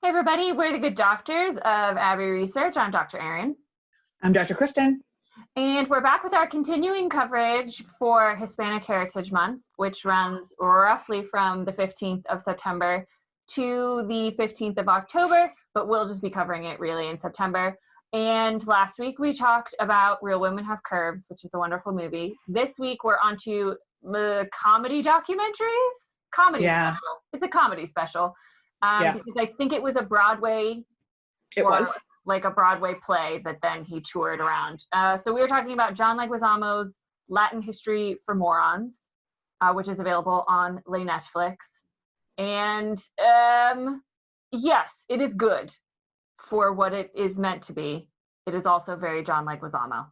Hey everybody, we're the Good Doctors of Abbey Research. I'm Dr. Erin. I'm Dr. Kristen. And we're back with our continuing coverage for Hispanic Heritage Month, which runs roughly from the 15th of September to the 15th of October, but we'll just be covering it really in September. And last week we talked about Real Women Have Curves, which is a wonderful movie. This week we're on to the comedy documentaries. Special. It's a comedy special. Because I think it was a Broadway. It was like a Broadway play that then he toured around. So we were talking about John Leguizamo's Latin History for Morons, which is available on Netflix. And yes, it is good for what it is meant to be. It is also very John Leguizamo.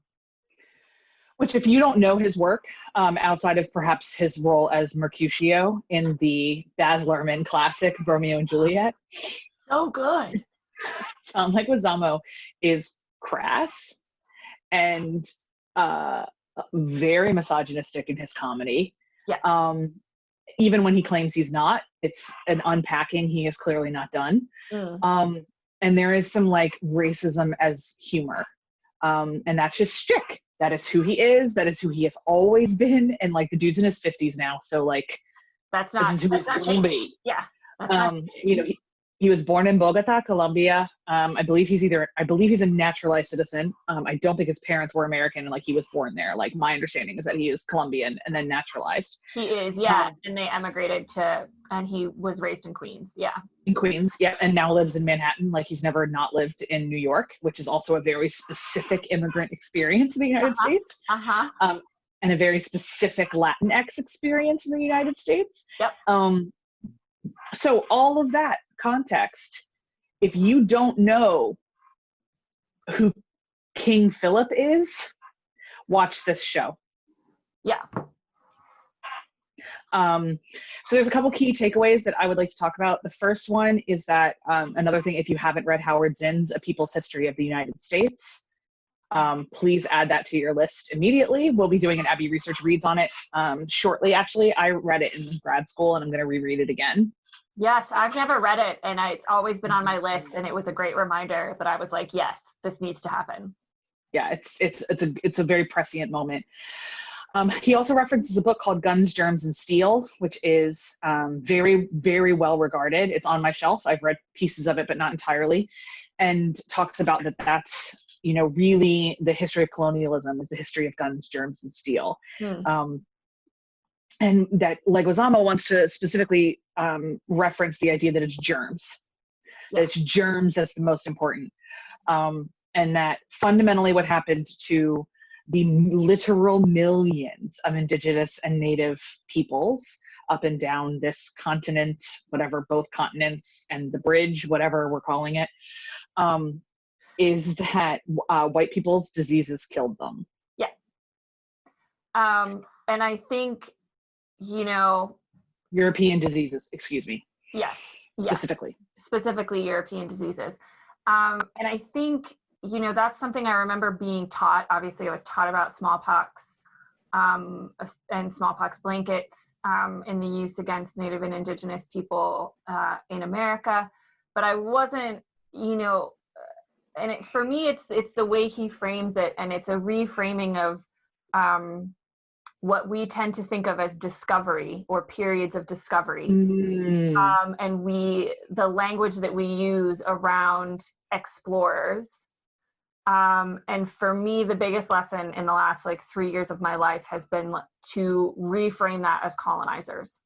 Which, if you don't know his work, outside of perhaps his role as Mercutio in the Baz Luhrmann classic Romeo and Juliet. So good. John Leguizamo is crass and very misogynistic in his comedy. Yeah. Even when he claims he's not, it's an unpacking he is clearly not done. And there is some like racism as humor. And that's just shtick. That is who he is. That is who he has always been. And like the dude's in his 50s now. So like, this is who he's going to be. Yeah. He was born in Bogota, Colombia. I believe he's a naturalized citizen. I don't think his parents were American and like he was born there. Like my understanding is that he is Colombian and then naturalized. He is, yeah. And they emigrated and he was raised in Queens. Yeah. In Queens, yeah. And now lives in Manhattan. Like he's never not lived in New York, which is also a very specific immigrant experience in the United States. And a very specific Latinx experience in the United States. Yep. So all of that context, if you don't know who King Philip is, watch this show. Yeah. So there's a couple key takeaways that I would like to talk about. The first one is that another thing, if you haven't read Howard Zinn's A People's History of the United States, please add that to your list immediately. We'll be doing an Abbey Research Reads on it shortly. Actually, I read it in grad school and I'm going to reread it again. Yes, I've never read it and it's always been on my list, and it was a great reminder that I was like, yes, this needs to happen. Yeah, it's a very prescient moment. He also references a book called Guns, Germs, and Steel, which is very, very well regarded. It's on my shelf. I've read pieces of it, but not entirely, and talks about that's really the history of colonialism is the history of guns, germs, and steel. And that Leguizamo wants to specifically reference the idea that it's germs. That it's germs that's the most important. And that fundamentally what happened to the literal millions of indigenous and native peoples up and down this continent, whatever, both continents and the bridge, whatever we're calling it, is that white people's diseases killed them. Yeah. And I think, European diseases, excuse me. Yes. Specifically European diseases. And I think, that's something I remember being taught. Obviously, I was taught about smallpox and smallpox blankets in the use against Native and Indigenous people in America. But I wasn't, and for me, it's the way he frames it, and it's a reframing of what we tend to think of as discovery or periods of discovery. And the language that we use around explorers. And for me, the biggest lesson in the last 3 years of my life has been to reframe that as colonizers.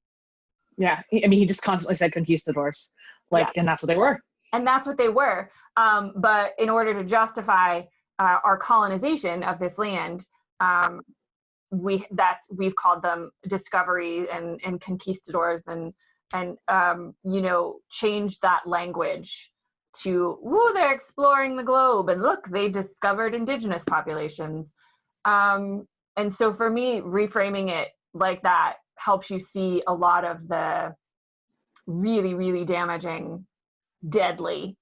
Yeah. I mean, he just constantly said conquistadors, and that's what they were. And that's what they were. But in order to justify our colonization of this land, we've called them discovery and conquistadors and changed that language to, they're exploring the globe and look, they discovered indigenous populations. And so for me, reframing it like that helps you see a lot of the really, really damaging, deadly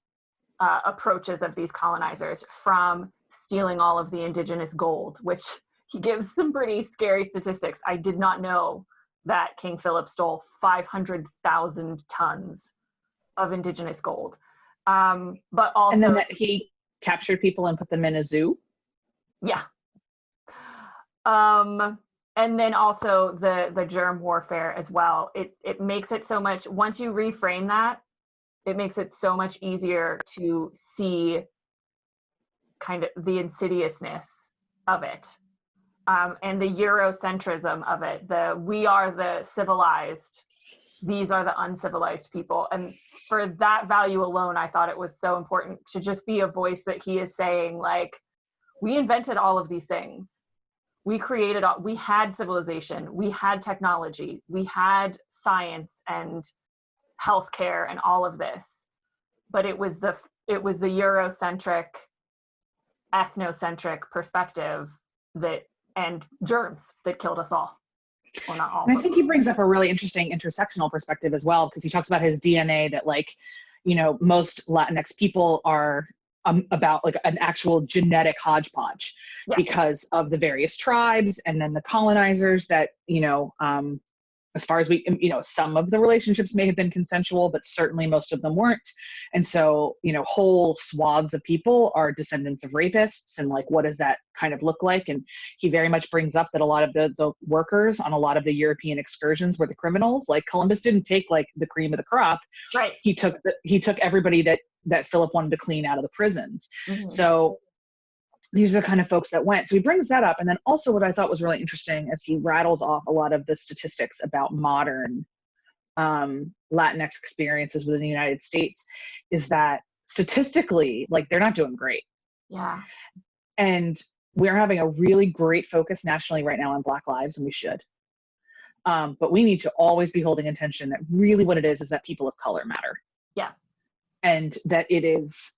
approaches of these colonizers, from stealing all of the indigenous gold, which he gives some pretty scary statistics. I did not know that King Philip stole 500,000 tons of indigenous gold. But also, and then that he captured people and put them in a zoo. yeah. And then also the germ warfare as well. It makes it so much, once you reframe that, it makes it so much easier to see kind of the insidiousness of it, and the Eurocentrism of it. We are the civilized, these are the uncivilized people. And for that value alone, I thought it was so important to just be a voice that he is saying, like, we invented all of these things. We created all, we had civilization, we had technology, we had science and healthcare and all of this. But it was the Eurocentric, ethnocentric perspective that, and germs that killed us all. Well, not all. And I think he brings up a really interesting intersectional perspective as well, because he talks about his DNA that, like, you know, most Latinx people are about like an actual genetic hodgepodge, yeah, because of the various tribes and then the colonizers that, you know, as far as we, you know, some of the relationships may have been consensual, but certainly most of them weren't. And so, you know, whole swaths of people are descendants of rapists, and like, what does that kind of look like? And he very much brings up that a lot of the workers on a lot of the European excursions were the criminals. Like, Columbus didn't take like the cream of the crop. Right. He took everybody that Philip wanted to clean out of the prisons. Mm-hmm. So these are the kind of folks that went. So he brings that up. And then also what I thought was really interesting as he rattles off a lot of the statistics about modern Latinx experiences within the United States is that statistically, like, they're not doing great. Yeah. And we're having a really great focus nationally right now on Black lives, and we should. But we need to always be holding attention that really what it is that people of color matter. Yeah. And that it is,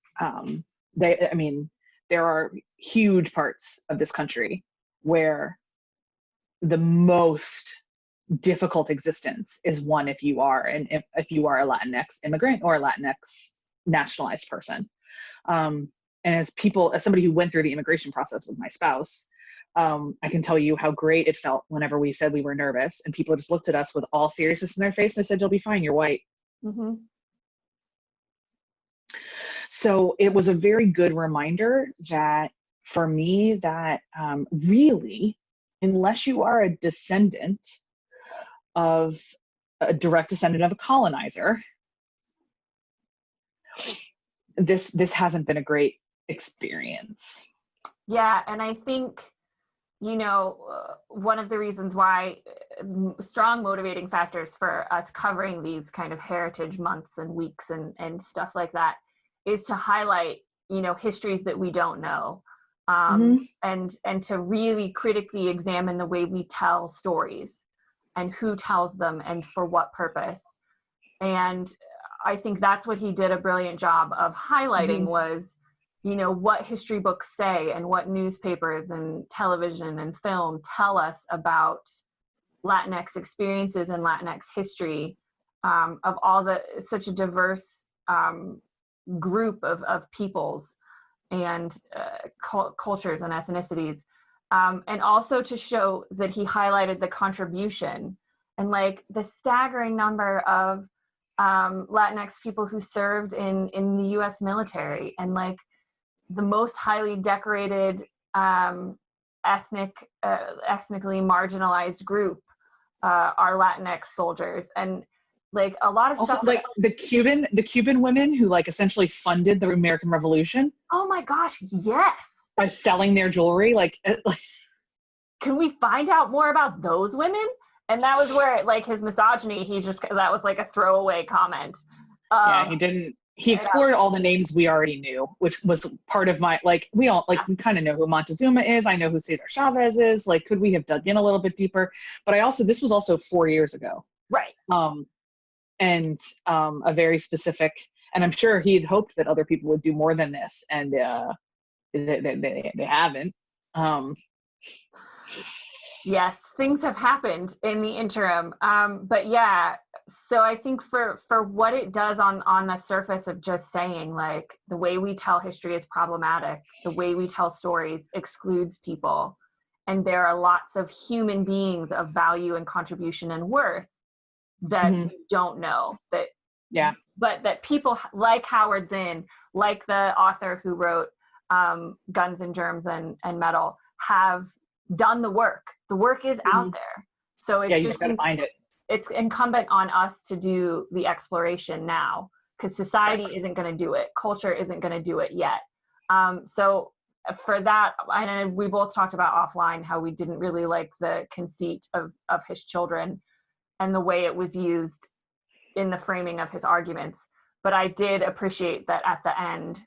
there are huge parts of this country where the most difficult existence is one if you are if you are a Latinx immigrant or a Latinx nationalized person. And as somebody who went through the immigration process with my spouse, I can tell you how great it felt whenever we said we were nervous and people just looked at us with all seriousness in their face and they said, "You'll be fine, you're white." Mm-hmm. So it was a very good reminder that for me that really, unless you are a direct descendant of a colonizer, this hasn't been a great experience. Yeah, and I think, you know, one of the reasons why, strong motivating factors for us covering these kind of heritage months and weeks and stuff like that is to highlight, you know, histories that we don't know, and to really critically examine the way we tell stories and who tells them and for what purpose. And I think that's what he did a brilliant job of highlighting was, you know, what history books say and what newspapers and television and film tell us about Latinx experiences and Latinx history, of all such a diverse group of peoples and cultures and ethnicities, and also to show that he highlighted the contribution and like the staggering number of Latinx people who served in the U.S. military, and like the most highly decorated ethnically marginalized group are Latinx soldiers. And like a lot of also stuff, like the Cuban women who like essentially funded the American Revolution. Oh my gosh, yes. By selling their jewelry, like can we find out more about those women? And that was where like his misogyny, that was like a throwaway comment. Yeah, he explored all the names we already knew, which was part of my, like, we kind of know who Montezuma is. I know who Cesar Chavez is. Like, could we have dug in a little bit deeper? But this was also 4 years ago. Right. And a very specific, and I'm sure he had hoped that other people would do more than this, and they haven't. Yes, things have happened in the interim. But yeah, so I think for what it does on the surface of just saying like the way we tell history is problematic, the way we tell stories excludes people, and there are lots of human beings of value and contribution and worth that we don't know, that but that people like Howard Zinn, like the author who wrote Guns and Germs and Metal, have done the work. The work is out there. So it's you just gotta find it. It's incumbent on us to do the exploration now, because society isn't going to do it. Culture isn't going to do it yet. So for that, and we both talked about offline how we didn't really like the conceit of his children and the way it was used in the framing of his arguments. But I did appreciate that at the end,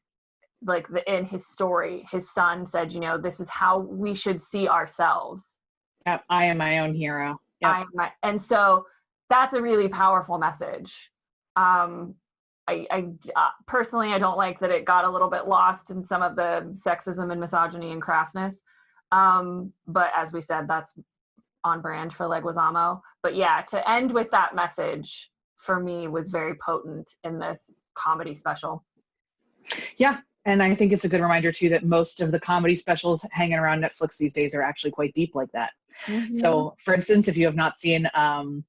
like in his story, his son said, you know, this is how we should see ourselves. Yep, I am my own hero. Yep. And so that's a really powerful message. I personally, I don't like that it got a little bit lost in some of the sexism and misogyny and crassness. But as we said, that's on brand for Leguizamo. But yeah, to end with that message for me was very potent in this comedy special. Yeah. And I think it's a good reminder too that most of the comedy specials hanging around Netflix these days are actually quite deep like that. Mm-hmm. So for instance, if you have not seen, I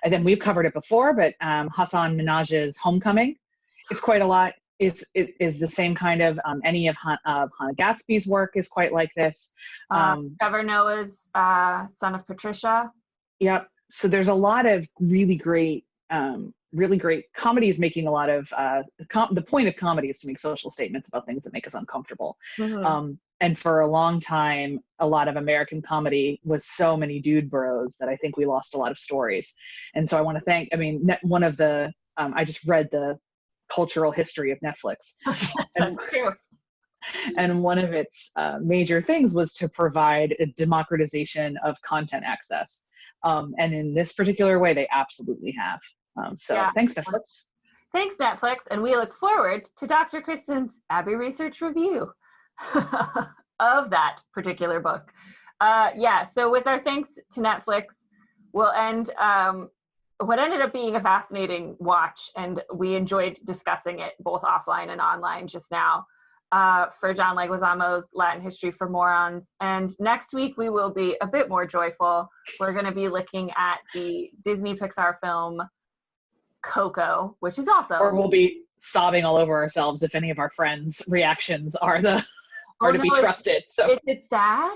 think we've covered it before, but Hasan Minhaj's Homecoming is quite a lot. It is the same kind of, any of Hannah Gatsby's work is quite like this. Trevor Noah's Son of Patricia. Yep. So there's a lot of really great comedy is making a lot of, the point of comedy is to make social statements about things that make us uncomfortable. Mm-hmm. And for a long time, a lot of American comedy was so many dude bros that I think we lost a lot of stories. And so I want to thank, one of the, I just read the cultural history of Netflix. And one of its major things was to provide a democratization of content access. And in this particular way, they absolutely have. Thanks, Netflix. Thanks, Netflix. And we look forward to Dr. Kristen's Abbey Research review of that particular book. So with our thanks to Netflix, we'll end what ended up being a fascinating watch, and we enjoyed discussing it both offline and online just now, for John Leguizamo's Latin History for Morons. And next week we will be a bit more joyful. We're going to be looking at the Disney Pixar film Coco, which is awesome. Or we'll be sobbing all over ourselves if any of our friends' reactions are to be trusted. So is it sad?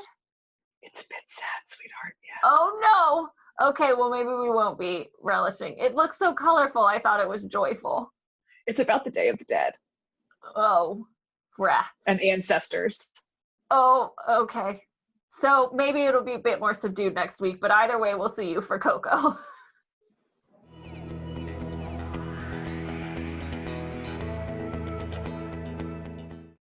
It's a bit sad, sweetheart. Yeah. Oh no. Okay, well maybe we won't be relishing. It looks so colorful. I thought it was joyful. It's about the Day of the Dead. Oh, rats. And ancestors. Oh, okay. So maybe it'll be a bit more subdued next week, but either way, we'll see you for Coco.